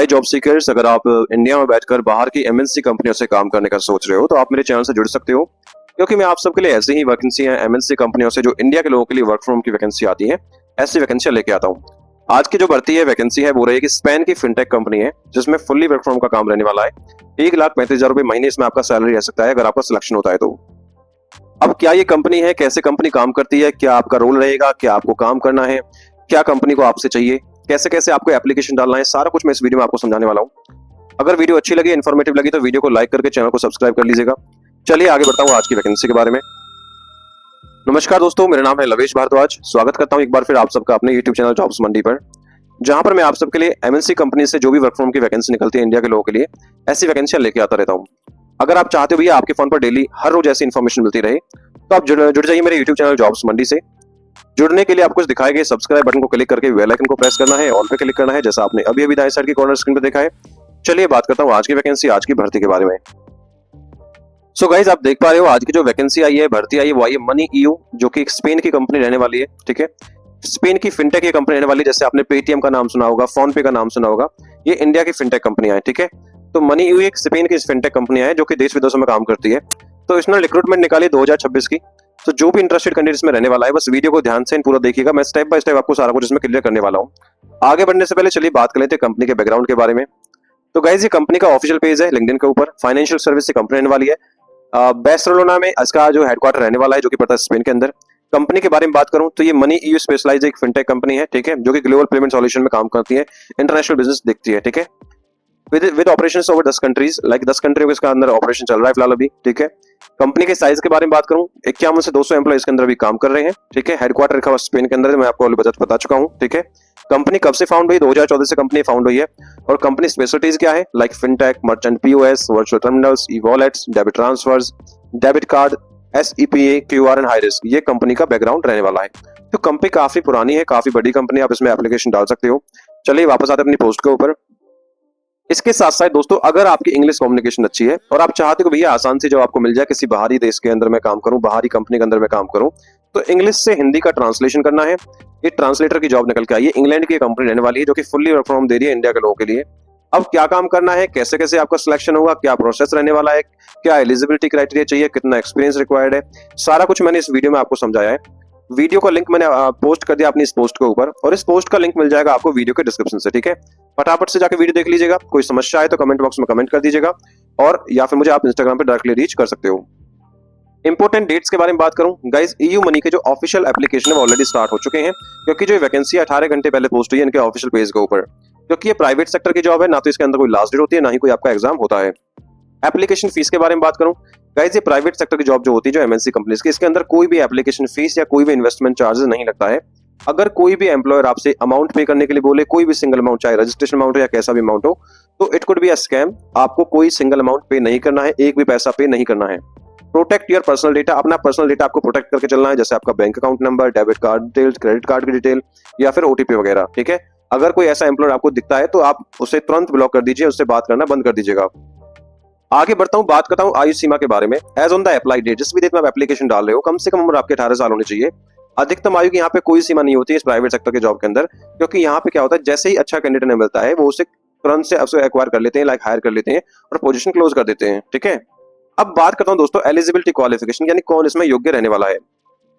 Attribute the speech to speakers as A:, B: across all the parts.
A: हाय job seekers, अगर आप India में बैठकर बाहर की एमएनसी कंपनियों से काम करने का सोच रहे हो तो आप मेरे चैनल से जुड़ सकते हो, क्योंकि मैं आप सबके लिए ऐसी ही वैकेंसियां एमएनसी कंपनियों से जो इंडिया के लोगों के लिए वर्क फ्रॉम की वैकेंसी आती है, ऐसी वैकेंसियां लेके आता हूं। आज की जो भर्ती है वैकेंसी है वो रहेगी स्पेन की फिनटेक कंपनी है, जिसमें फुल्ली वर्क फ्रॉम का काम रहने वाला है। 1,35,000 रुपए महीने इसमें आपका सैलरी रह सकता है अगर आपका सिलेक्शन होता है तो। अब क्या ये कंपनी है, कैसे कंपनी काम करती है, क्या आपका रोल रहेगा, क्या आपको काम करना है, क्या कंपनी को आपसे चाहिए, कैसे कैसे आपको एप्लीकेशन डालना है, सारा कुछ मैं इस वीडियो में आपको समझाने वाला हूं। अगर वीडियो अच्छी लगी, इन्फॉर्मेटिव लगी तो वीडियो को लाइक करके चैनल को सब्सक्राइब कर लीजिएगा। चलिए आगे बढ़ता हूं आज की वैकेंसी के बारे में। नमस्कार दोस्तों, मेरा नाम है लवेश भारद्वाज। स्वागत करता हूं एक बार फिर आप सबका अपने यूट्यूब चैनल जॉब्स मंडी पर, जहां पर मैं आप सबके लिए एमएनसी कंपनी से जो भी वर्क फ्रॉम की वैकेंसी निकलती है इंडिया के लोगों के लिए, ऐसी वैकेंसियां लेके आता रहता हूं। अगर आप चाहते हो भैया आपके फोन पर डेली हर रोज ऐसी इन्फॉर्मेशन मिलती रहे तो आप जुड़ जाइए मेरे यूट्यूब चैनल जॉब्स मंडी से। जुड़ने के लिए आपको दिखाए गए सब्सक्राइब बटन को क्लिक करके बेल आइकन को प्रेस करना है, ऑल पे क्लिक करना है, जैसा आपने अभी दाएं साइड की कॉर्नर स्क्रीन पे देखा है। चलिए बात करता हूं आज की वैकेंसी, आज की भर्ती के बारे में। सो गाइज, आप देख पा रहे हो आज की जो वैकेंसी आई है, भर्ती आई है, वो आई है मनी ईयू, जो कि एक स्पेन की कंपनी रहने वाली है। ठीक है, स्पेन की फिनटेक की कंपनी रहने वाली है। जैसे आपने पेटीएम का नाम सुना होगा, फोन पे का नाम सुना होगा, ये इंडिया की फिनटेक कंपनियां है। ठीक है, तो मनी ईयू एक स्पेन की फिनटेक कंपनी है जो कि देश विदेशों में काम करती है। तो इसने रिक्रूटमेंट निकाली 2026 की। तो जो भी इंटरेस्टेड कैंडिडेट्स में रहने वाला है, बस वीडियो को ध्यान से पूरा देखिएगा। मैं स्टेप बाय स्टेप आपको सारा कुछ इसमें क्लियर करने वाला हूँ। आगे बढ़ने से पहले चलिए बात कर लेते हैं कंपनी के बैकग्राउंड के बारे में। तो गाइज, ये कंपनी का ऑफिशियल पेज है लिंक्डइन के ऊपर। फाइनेंशियल सर्विस की कंपनी रहने वाली है। बार्सिलोना में इसका जो हेडक्वार्टर रहने वाला है, जो कि पड़ता है स्पेन के अंदर। कंपनी के बारे में बात करूं तो ये मनी ईयू स्पेशलाइज्ड एक फिनटेक कंपनी है। ठीक है, जो कि ग्लोबल पेमेंट सॉल्यूशन में काम करती है, इंटरनेशनल बिजनेस देखती है। ठीक है, with operations over 10 countries, like 10 कंट्रियों के इसका अंदर ऑपरेशन चल रहा है फिलहाल अभी। ठीक है, कंपनी के साइज के बारे में बात करूं, 51 से 200 एम्प्लॉय इसके अंदर भी काम कर रहे हैं। ठीक है, हेडक्वार्टर रखा हुआ स्पेन के अंदर, मैं आपको बता चुका हूं। ठीक है, कंपनी कब से फाउंड हुई? 2014 से कंपनी फाउंड हुई है। और कंपनी स्पेशलिटीज क्या है? Like fintech, merchant POS, virtual terminals, e wallets, debit transfers, debit card, SEPA, QR and high risk, ये कंपनी का बैकग्राउंड रहने वाला है। तो कंपनी काफी पुरानी है, काफी बड़ी कंपनी, आप इसमें एप्लीकेशन डाल सकते हो। चलिए वापस आते हैं अपनी पोस्ट के ऊपर। इसके साथ साथ दोस्तों, अगर आपकी इंग्लिश कम्युनिकेशन अच्छी है और आप चाहते हो भैया आसान से जब आपको मिल जाए किसी बाहरी देश के अंदर मैं काम करूं, बाहरी कंपनी के अंदर मैं काम करूं, तो इंग्लिश से हिंदी का ट्रांसलेशन करना है। ये ट्रांसलेटर की जॉब निकल के आई है। इंग्लैंड की कंपनी रहने वाली है जो कि फुल्ली वर्क फ्रॉम दे रही है इंडिया के लोगों के लिए। अब क्या काम करना है, कैसे कैसे आपका सिलेक्शन होगा, क्या प्रोसेस रहने वाला है, क्या एलिजिबिलिटी क्राइटेरिया चाहिए, कितना एक्सपीरियंस रिक्वायर्ड है, सारा कुछ मैंने इस वीडियो में आपको समझाया है। वीडियो का लिंक मैंने पोस्ट कर दिया अपनी इस पोस्ट के ऊपर, और इस पोस्ट का लिंक मिल जाएगा आपको वीडियो के डिस्क्रिप्शन से। ठीक है, फटाफट से जाकर वीडियो देख लीजिएगा। कोई समस्या है तो कमेंट बॉक्स में कमेंट कर दीजिएगा, और या फिर मुझे आप इंस्टाग्राम पे डायरेक्टली रीच कर सकते हो। इंपोर्टेंट डेट्स के बारे में बात करूं गाइस, ईयू मनी के जो ऑफिशियल एप्लीकेशन है वो ऑलरेडी स्टार्ट हो चुके हैं, क्योंकि जो वैकेंसी 18 घंटे पहले पोस्ट हुई है इनके ऑफिशियल पेज के ऊपर। क्योंकि ये प्राइवेट सेक्टर की जॉब है, ना तो इसके अंदर कोई लास्ट डेट होती है, ना ही कोई आपका एग्जाम होता है। एप्लीकेशन फीस के बारे में बात करूं गाइस, ये प्राइवेट सेक्टर की जॉब जो होती है, जो एमएनसी कंपनीज की, इसके अंदर कोई भी एप्लीकेशन फीस या कोई भी इन्वेस्टमेंट चार्जेस नहीं लगता है। अगर कोई भी एम्प्लॉयर आपसे अमाउंट पे करने के लिए बोले, कोई भी सिंगल अमाउंट, चाहे रजिस्ट्रेशन अमाउंट हो या कैसा भी अमाउंट हो, तो it could be a scam. आपको कोई सिंगल अमाउंट पे नहीं करना है, एक भी पैसा पे नहीं करना है। प्रोटेक्ट योर पर्सनल डेटा, अपना पर्सनल डेटा आपको प्रोटेक्ट करके चलना है, जैसे आपका bank account number, debit card details, credit card की डिटेल, या फिर ओटीपी वगैरह। ठीक है, अगर कोई ऐसा एम्प्लॉयर आपको दिखता है तो आप उसे तुरंत ब्लॉक कर दीजिए, उससे बात करना बंद कर दीजिएगा। आगे बढ़ता हूं, बात करता हूं आयु सीमा के बारे में। Age on the apply date, जिस भी डेट में आप एप्लीकेशन डाल रहे हो, कम से कम उम्र आपके 18 साल होनी चाहिए। अधिकतम आयु की यहाँ पे कोई सीमा नहीं होती है इस प्राइवेट सेक्टर के जॉब के अंदर, क्योंकि यहाँ पे क्या होता है, जैसे ही अच्छा कैंडिडेट ने मिलता है वो उसे तुरंत से एक्वायर कर लेते हैं, लाइक हायर कर लेते हैं और पोजीशन क्लोज कर देते हैं। ठीक है, अब बात करता हूं दोस्तों एलिजिबिलिटी क्वालिफिकेशन, यानी कौन इसमें योग्य रहने वाला है।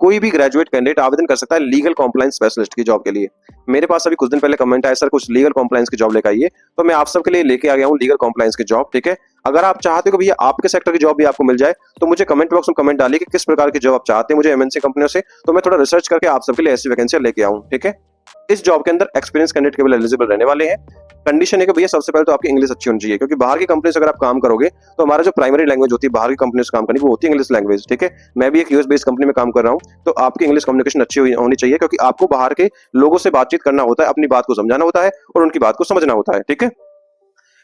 A: कोई भी ग्रेजुएट कैंडिडेट आवेदन कर सकता है लीगल कॉम्प्लायंस स्पेशलिस्ट की जॉब के लिए। मेरे पास अभी कुछ दिन पहले कमेंट आया, सर कुछ लीगल कॉम्प्लायंस की जॉब लेकर आइए, तो मैं आप सबके लिए लेके आ गया हूँ लीगल कॉम्प्लायंस की जॉब। ठीक है, अगर आप चाहते हो भैया आपके सेक्टर की जॉब भी आपको मिल जाए, तो मुझे कमेंट बॉक्स में कमेंट डालिए कि किस प्रकार की जॉब आप चाहते हैं मुझे एमएनसी कंपनियों से, तो मैं थोड़ा रिसर्च करके आप सबके लिए ऐसी वैकेंसी लेके आऊँ। ठीक है, इस जॉब के अंदर एक्सपीरियंस कैंडिडेट केवल एलिजिबल रहने वाले हैं। कंडीशन है कि भैया सबसे पहले तो आपकी इंग्लिश अच्छी होनी चाहिए, क्योंकि बाहर की कंपनी से अगर आप काम करोगे तो हमारा जो प्राइमरी लैंग्वेज होती है बाहर की कंपनी से काम करने की, वो होती है इंग्लिश लैंग्वेज। ठीक है, मैं भी एक यूएस बेस्ड कंपनी में काम कर रहा हूं, तो आपकी इंग्लिश कम्युनिकेशन अच्छी होनी चाहिए, क्योंकि आपको बाहर के लोगों से बातचीत करना होता है, अपनी बात को समझाना होता है और उनकी बात को समझना होता है। ठीक है,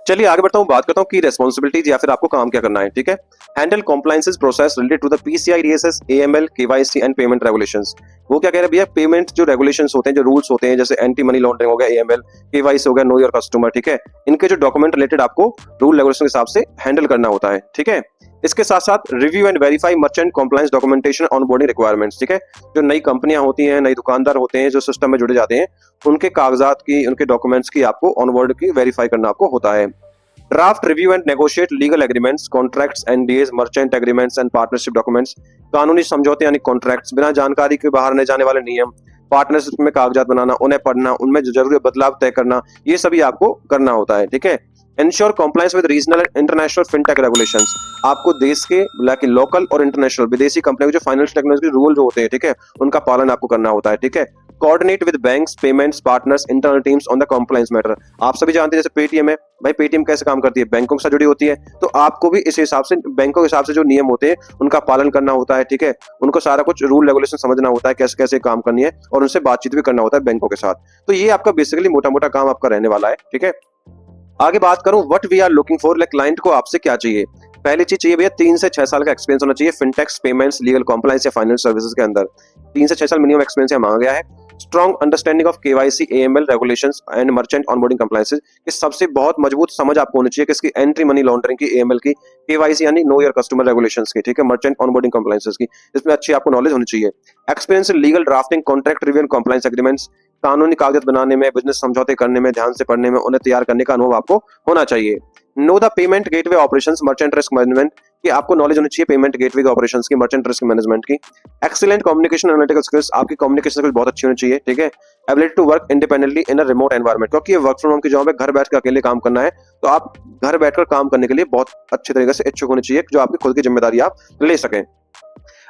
A: चलिए आगे बढ़ता हूं, बात करता हूं की रेस्पॉन्सिबिलिटीज या फिर आपको काम क्या करना है। ठीक है, handle compliances process related to the PCI DSS AML KYC and payment regulations. वो क्या कह रहे हैं भैया, पेमेंट जो रेगुलेशंस होते हैं, जो रूल्स होते हैं, जैसे एंटी मनी लॉन्ड्रिंग हो गया, एएमएल, केवाईसी हो गया, नो योर कस्टमर। ठीक है, इनके जो डॉक्यूमेंट रिलेटेड आपको रूल रेगुलेशन के हिसाब से हैंडल करना होता है। ठीक है, इसके साथ साथ review and verify merchant compliance documentation onboarding requirements, ठीक है। जो नई कंपनियां होती हैं, नई दुकानदार होते हैं जो सिस्टम में जुड़े जाते हैं, उनके कागजात की, उनके डॉक्यूमेंट्स की आपको ऑनबोर्ड की वेरीफाई करना आपको होता है। Draft, review and negotiate legal agreements, contracts, NDS, merchant agreements and partnership documents, कानूनी समझौते यानी कॉन्ट्रैक्ट्स, बिना जानकारी के बाहर नहीं जाने वाले नियम, पार्टनरशिप में कागजात बनाना, उन्हें पढ़ना, उनमें जो जरूरी बदलाव तय करना, ये सभी आपको करना होता है, ठीक है। Ensure compliance with regional and international fintech regulations, आपको देश के लाइक लोकल और इंटरनेशनल विदेशी कंपनियों के जो फाइनेंशियल टेक्नोलॉजी रूल जो होते हैं, ठीक है, उनका पालन आपको करना होता है, ठीक है। Coordinate with banks, payments, partners, internal teams on the compliance matter. आप सभी जानते हैं जैसे पेटीएम है, भाई पेटीएम कैसे काम करती है, बैंकों के साथ जुड़ी होती है, तो आपको भी इस हिसाब से बैंकों के हिसाब से जो नियम होते हैं उनका पालन करना होता है, ठीक है। उनको सारा कुछ रूल रेगुलेशन समझना होता है, कैसे कैसे काम करनी है, और उनसे बातचीत भी करना होता है बैंकों के साथ। तो ये आपका बेसिकली मोटा मोटा काम आपका रहने वाला है, ठीक है। आगे बात करूं what we are looking for, like client को आपसे क्या चाहिए। पहली चीज चाहिए भैया 3 से 6 साल का एक्सपीरियंस होना चाहिए फिनटेक्स, पेमेंट्स, लीगल कॉम्प्लायंस या फाइनेंशियल सर्विसेज के अंदर। 3 से 6 साल मिनिमम एक्सपीरियंस यहाँ मांगा गया है। Strong understanding of KYC, AML regulations and merchant onboarding compliances, इस सबसे बहुत मजबूत समझ आपको होनी चाहिए किसकी, एंट्री मनी लॉन्ड्रिंग की, एएमएल की, केवाईसी यानी नो योर कस्टमर रेगुलेशंस की, ठीक है, मर्चेंट ऑनबोर्डिंग कंप्लायंसेस की, इसमें अच्छी आपको नॉलेज होनी चाहिए। Experience in legal drafting, contract review and compliance agreements, कानूनी कागज बनाने में, बिजनेस समझौते करने में, ध्यान से पढ़ने में, उन्हें तैयार करने का अनुभव आपको होना चाहिए। Know the payment gateway operations, merchant risk management की आपको नॉलेज होनी चाहिए, पेमेंट गेटवे के ऑपरेशंस की, मर्चेंट रिस्क मैनेजमेंट की। एक्सीलेंट कम्युनिकेशन एनालिटिकल स्किल्स, आपकी कम्युनिकेशन स्किल्स बहुत अच्छी होनी चाहिए, ठीक है। Ability to work independently in a remote environment, क्योंकि ये वर्क फ्रॉम होम की जॉब है, घर बैठ कर अकेले काम करना है, तो आप घर बैठकर काम करने के लिए बहुत अच्छे तरीके से इच्छुक होने चाहिए, जो आपकी खुद की जिम्मेदारी आप ले सकें।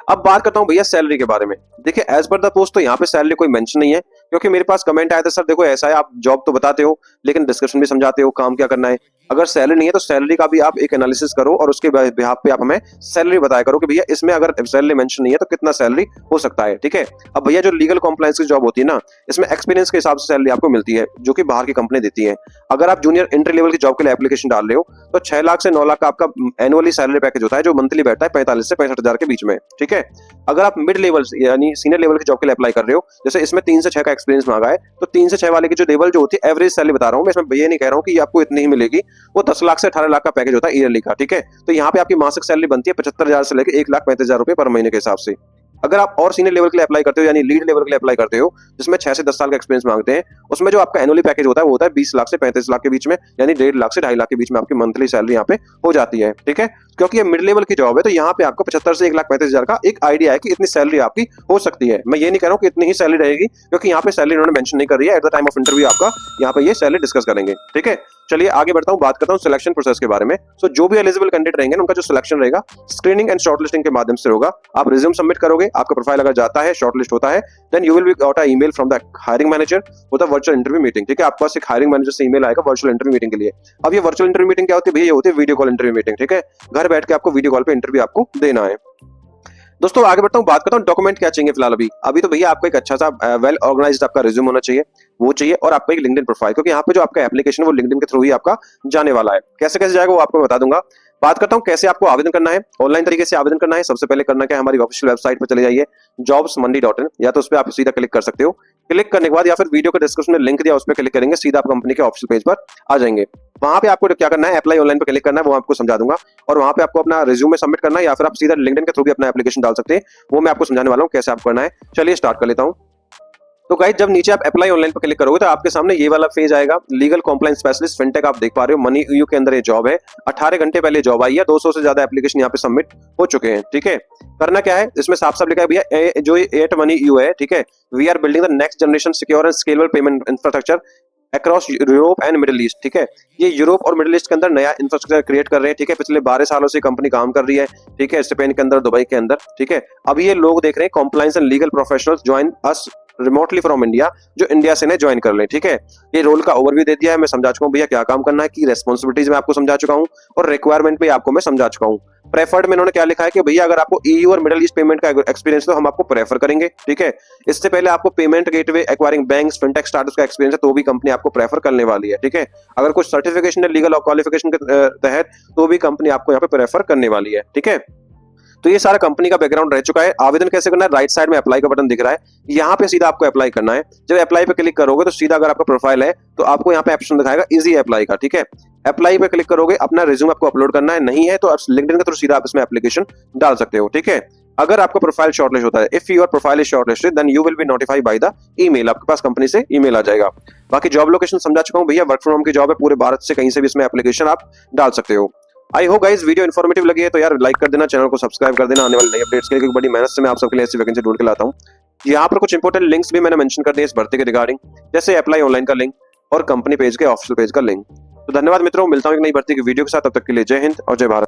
A: अब बात करता हूं भैया सैलरी के बारे में। देखिए एज पर द पोस्ट तो यहाँ पे सैलरी कोई मेंशन नहीं है, क्योंकि मेरे पास कमेंट आया था सर देखो ऐसा है आप जॉब तो बताते हो लेकिन डिस्क्रिप्शन भी समझाते हो काम क्या करना है, अगर सैलरी नहीं है तो सैलरी का भी आप एक एनालिसिस करो और उसके बिहाफ पे आप हमें सैलरी बताया करो कि भैया इसमें अगर सैलरी मेंशन नहीं है तो कितना सैलरी हो सकता है, ठीक है। अब भैया जो लीगल कॉम्प्लायंस की जॉब होती है ना, इसमें एक्सपीरियंस के हिसाब से सैलरी आपको मिलती है जो कि बाहर की कंपनी देती है। अगर आप जूनियर एंट्री लेवल की जॉब के लिए एप्लीकेशन डाल रहे हो तो 6 लाख से 9 लाख का आपका एनुअली सैलरी पैकेज होता है, जो मंथली बैठता है 45 से 65 हजार के बीच में, ठीक है। अगर आप मिड लेवल यानी सीनियर लेवल की जॉब के लिए अप्लाई कर रहे हो, जैसे इसमें 3 से 6 का एक्सपीरियंस मांगा है, तो 3 से 6 वाले की जो लेवल जो होती है एवरेज सैलरी बता रहा हूं मैं, इसमें ये नहीं कह रहा हूं कि आपको इतनी ही मिलेगी, वो 10 लाख से 18 लाख का पैकेज होता है ईयरली का, ठीक है। तो यहाँ पे आपकी मासिक सैलरी बनती है 75,000 से लेकर 1,35,000 रुपए पर महीने के हिसाब से। अगर आप और सीनियर लेवल के लिए अप्लाई करते हो यानी लीड लेवल के लिए अप्लाई करते हो, जिसमें 6 से 10 साल का एक्सपीरियंस मांगते हैं, उसमें जो आपका एनुअली पैकेज होता है वो होता है 20 लाख से 35 लाख के बीच में, यानी 1.5 लाख से 2.5 लाख के बीच में आपकी मंथली सैलरी यहाँ पे हो जाती है, ठीक है। क्योंकि ये मिड लेवल की जॉब है तो यहाँ पे आपको 75 से 1,35,000 का एक आइडिया है कि इतनी सैलरी आपकी हो सकती है। मैं ये नहीं कह रहा हूँ कि इतनी ही सैलरी रहेगी, क्योंकि यहाँ पे सैलरी उन्होंने मेंशन नहीं कर रही है, at the time of interview आपका यहाँ पे ये सैलरी डिस्कस करेंगे, ठीक है। चलिए आगे बढ़ता हूँ, बात करता हूँ सिलेक्शन प्रोसेस के बारे में। सो जो भी एलिजिबल कैंडिडेट रहेंगे उनका जो सिलेक्शन रहेगा स्क्रीनिंग एंड शॉर्टलिस्टिंग के माध्यम से होगा। आप रिज्यूम सबमिट करोगे, आपका प्रोफाइल अगर जाता है, शॉर्टलिस्ट होता है, then you will be got a email from the hiring manager for the virtual interview meeting, ठीक है। आपके पास एक हायरिंग मैनेजर से ईमेल आएगा वर्चुअल इंटरव्यू मीटिंग के लिए। अब ये वर्चुअल इंटरव्यू मीटिंग क्या होती है भैया, ये होती है वीडियो कॉल इंटरव्यू मीटिंग, ठीक है। घर बैठ के आपको वीडियो कॉल पे इंटरव्यू आपको देना है। दोस्तों आगे बढ़ता हूँ, बात करता हूँ डॉक्यूमेंट क्या चाहिए फिलहाल। अभी तो भैया आपको एक अच्छा सा वेल ऑर्गेनाइज्ड आपका रिज्यूम होना चाहिए, वो चाहिए, और आपका एक लिंक्डइन प्रोफाइल, क्योंकि यहाँ पे जो आपका एप्लीकेशन है वो लिंक्डइन के थ्रू ही आपका जाने वाला है। कैसे कैसे जाएगा वो आपको बता दूंगा। बात करता हूँ कैसे आपको आवेदन करना है, ऑनलाइन तरीके से आवेदन करना है। सबसे पहले करना क्या है, हमारी ऑफिशियल वेबसाइट पर चले जाइए jobsmandi.in, या तो उस पर आप सीधा क्लिक कर सकते हो। क्लिक करने के बाद या फिर वीडियो के डिस्क्रिप्शन में लिंक दिया उस पर क्लिक करेंगे, सीधा आप कंपनी के ऑफिशियल पेज पर आ जाएंगे। वहां पे आपको क्या करना है, अप्लाई ऑनलाइन पर क्लिक करना है, वो आपको समझा दूंगा, और वहां पे आपको अपना रिज्यूमे सबमिट करना है, या फिर आप सीधा लिंक्डइन के थ्रू भी अपना एप्लीकेशन डाल सकते हैं, वो मैं आपको समझाने वाला हूँ कैसे आप करना है। चलिए स्टार्ट कर लेता हूँ। तो गाइस जब नीचे आप अप्लाई ऑनलाइन पर क्लिक करोगे तो आपके सामने ये वाला पेज आएगा, लीगल कॉम्प्लायंस स्पेशलिस्ट फिनटेक, आप देख पा रहे हो मनी ईयू के अंदर ये जॉब है। 18 घंटे पहले जॉब आई है, 200 से ज्यादा एप्लीकेशन यहाँ पे सबमिट हो चुके हैं, ठीक है। करना क्या है, इसमें साफ साफ लिखा है भैया जो एट मनी ईयू है, ठीक है, we are building the next generation secure and scalable payment infrastructure across Europe and Middle East, ठीक है। ये यूरोप और मिडिल ईस्ट के अंदर नया इंफ्रास्ट्रक्चर क्रिएट कर रहे हैं, ठीक है। पिछले 12 सालों से कंपनी काम कर रही है, ठीक है, स्पेन के अंदर, दुबई के अंदर, ठीक है। अब ये लोग देख रहे हैं compliance and legal professionals join us remotely from India, जो इंडिया से ने ज्वाइन कर ले, ठीक है। ये रोल का ओवरव्यू दे दिया है, मैं समझा चुका हूँ भैया क्या काम करना है, की रेस्पॉन्सिबिलिटीज मैं आपको समझा चुका हूँ, और रिक्वायरमेंट भी आपको मैं समझा चुका हूँ। प्रेफर्ड में इन्होंने क्या लिखा है कि भैया अगर आपको ईयू और मिडिल ईस्ट पेमेंट का एक्सपीरियंस तो हम आपको प्रेफर करेंगे, ठीक है। इससे पहले आपको payment gateway, acquiring banks, fintech startups का एक्सपीरियंस है तो भी कंपनी आपको प्रेफर करने वाली है, ठीक है। अगर कुछ सर्टिफिकेशन है लीगल और क्वालिफिकेशन के तहत तो भी कंपनी आपको यहाँ पे प्रेफर करने वाली है, ठीक है। तो ये सारा कंपनी का बैकग्राउंड रह चुका है। आवेदन कैसे करना है, राइट साइड में अप्लाई का बटन दिख रहा है, यहाँ पे सीधा आपको अप्लाई करना है। जब अप्लाई पे क्लिक करोगे तो सीधा अगर आपका प्रोफाइल है तो आपको यहाँ पे ऑप्शन दिखाएगा इजी अप्लाई का, ठीक है। अप्लाई पे क्लिक करोगे, अपना रिज्यूम आपको अपलोड करना है, नहीं है तो आप लिंक्डइन के थ्रू सीधा आप इसमें एप्लीकेशन डाल सकते हो, ठीक है। अगर आपका प्रोफाइल शॉर्टलिस्ट होता है, if your profile is shortlisted then you will be notified by the email, आपके पास कंपनी से ईमेल आ जाएगा। बाकी जॉब लोकेशन समझा चुका हूं भैया, वर्क फ्रॉम होम की जॉब है, पूरे भारत से कहीं से भी इसमें एप्लीकेशन आप डाल सकते हो। I hope guys video informative लगी है तो यार लाइक कर देना, चैनल को सब्सक्राइब कर देना आने वाले नए अपडेट्स के लिए, क्योंकि बड़ी मेहनत से मैं आप सबके लिए ऐसी वैकेंसी ढूंढ के लाता हूं। यहाँ पर कुछ इंपॉर्टेंट लिंक्स भी मैंने मेंशन कर दिए इस भर्ती के रिगार्डिंग, जैसे अप्लाई ऑनलाइन का लिंक और कंपनी पेज के ऑफिशियल पेज का लिंक। तो धन्यवाद मित्रों, मिलता हूं एक नई भर्ती की वीडियो के साथ, तब तक के लिए जय हिंद और जय भारत।